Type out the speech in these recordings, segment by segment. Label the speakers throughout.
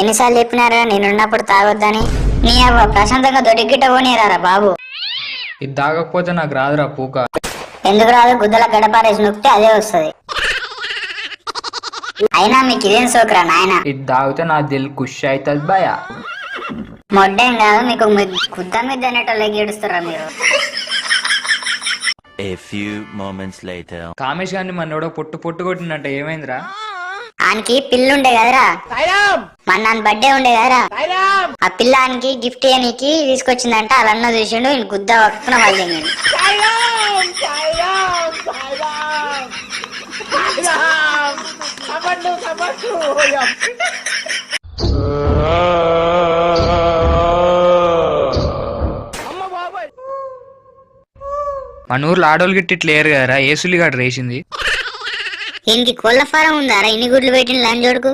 Speaker 1: ఎన్నిసార్లు చెప్పినారా నేనున్నప్పుడు తాగొద్దని? నీ అవ్వ ప్రశాంతంగా దొడిగిట్ట పోనీరారా బాబు.
Speaker 2: ఇది తాగకపోతే నాకు రాదురా పూక.
Speaker 1: ఎందుకు రాదు? గుద్దల గడపారేసి నొక్కితే అదే వస్తుంది. అయినా మీకు ఇదేం సోకరా నాయన?
Speaker 2: ఇది తాగితే నా దిల్ ఖుష్ అవుతుంది భయ.
Speaker 1: మొడ్డేం కాదు, మీకు గుద్ద మీద అనేటోళ్ళకి ఏడుస్తారా మీరు?
Speaker 2: కామేష్ గారిని మనోడో పొట్టు పొట్టు కొట్టినట్ట ఏమైందిరా?
Speaker 1: ఆయనకి పిల్లుండే కదరా, మన బర్త్డే ఉండే కదరా, ఆ పిల్ల ఆయనకి గిఫ్ట్ ఇయ్యనీకి తీసుకొచ్చిందంట. అలన్న చూసిండు, ఈయన గుద్ద పట్టుకున్న వాళ్ళు.
Speaker 2: మన ఊర్లో ఆడోళ్ళు గిట్టి ఇట్లా లేరు కదరా, ఏసులి గాడు రేసింది.
Speaker 1: ఈయనకి కోళ్ళ ఫారం ఉందారా? ఇన్ని గుడ్లు పెట్టిన లంజోడుకు.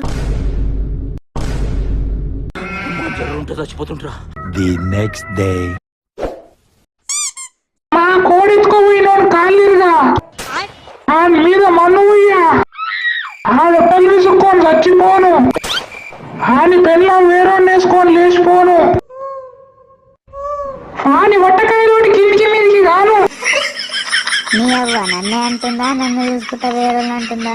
Speaker 3: The next day.
Speaker 4: మా కోడెత్తుకోపోయినోడు కాళ్ళిరుగా ఆయన మీద మన్ను పోయ్యా ఆడ పెళ్లి తీసుకొని చచ్చిపోను, ఆయన పెళ్ళం వేరేని వేసుకొని లేచిపోను, ఆని వట్టకాయలోటి కిందికి మీదికి కాను.
Speaker 1: నీ అవ్వ నన్నే అంటుందా, నన్ను చూసుకుంటా వేరే అంటుందా?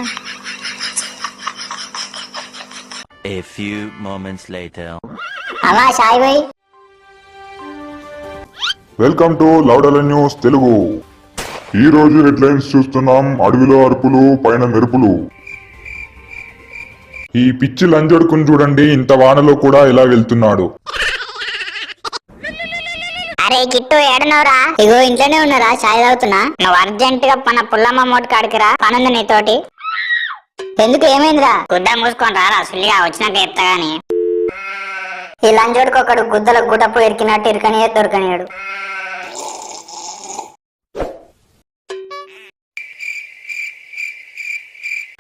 Speaker 3: A few moments later.
Speaker 1: అవా సాయి భాయ్.
Speaker 5: వెల్కమ్ టు లౌడల న్యూస్ తెలుగు. ఈ రోజు హెడ్లైన్స్ చూస్తున్నాం. అడవిలో అరుపులు, పైన మెరుపులు. ఈ పిచ్చి లంజడుకుని చూడండి, ఇంత వానలో కూడా ఇలా వెళ్తున్నాడు.
Speaker 1: అరే కిట్టు ఏడనవరా? ఇగో ఇంట్లోనే ఉన్నారా, చాయ్ తాగుతున్నా. నువ్వు అర్జెంట్ గా మన పుల్లమ్మ మోటి కాడికిరా, పనుంది నీతోటి. ఎందుకు, ఏమైందిరా? గుడ్డ మూసుకొని రారా, సుల్లిగా వచ్చినాక చెప్తా గాని. ఈ లంజోడికి ఒకడు గుద్దల గుడ్డపు ఇరికినట్టు ఇరకనియే దొరకనియాడు.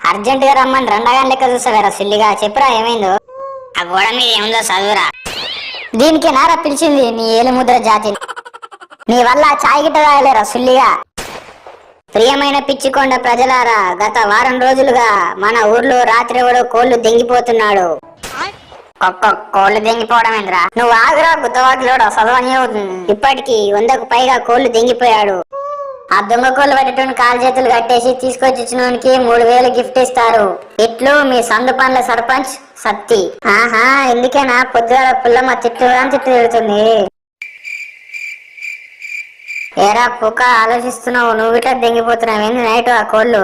Speaker 1: అర్జెంట్ గా రమ్మని 2 గంటల లెక్క చూస్తావేరా సిల్లిగా. చెప్పురా ఏమైందో? ఆ గోడ మీద ఏముందో చదువురా. దీనికి నారా పిలిచింది నీ ఏలుముద్ర జాతి. నీ వల్ల చాయ్ గిట్ట తాగలేరా సుల్లిగా. ప్రియమైన పిచ్చికొండ ప్రజలారా, గత వారం రోజులుగా మన ఊర్లో రాత్రి ఎవడో కోళ్లు దెంగిపోతున్నాడు. కోళ్లు దెంగిపోవడం ఏంద్రా? నువ్వు ఆగురా గుద్దవాకిలోడు, చదవని అవుతుంది. ఇప్పటికి 100కు పైగా కోళ్లు దెంగిపోయాడు. ఆ దొంగ కోళ్లు పట్టేటువంటి కాలు చేతులు కట్టేసి తీసుకొచ్చి ఇచ్చినోనికి 3000 గిఫ్ట్ ఇస్తారు. ఇట్లు మీ సందు పనుల సర్పంచ్ సత్తి. ఆహా, ఎందుకేనా పొద్దుగాల పుల్లమ్మ తిట్టు తిడుతుంది. ఏరా పుక్క ఆలోచిస్తున్నావు, నువ్వు ఇట్లా దెంగిపోతున్నావు ఏంది నైట్ ఆ కోళ్లు?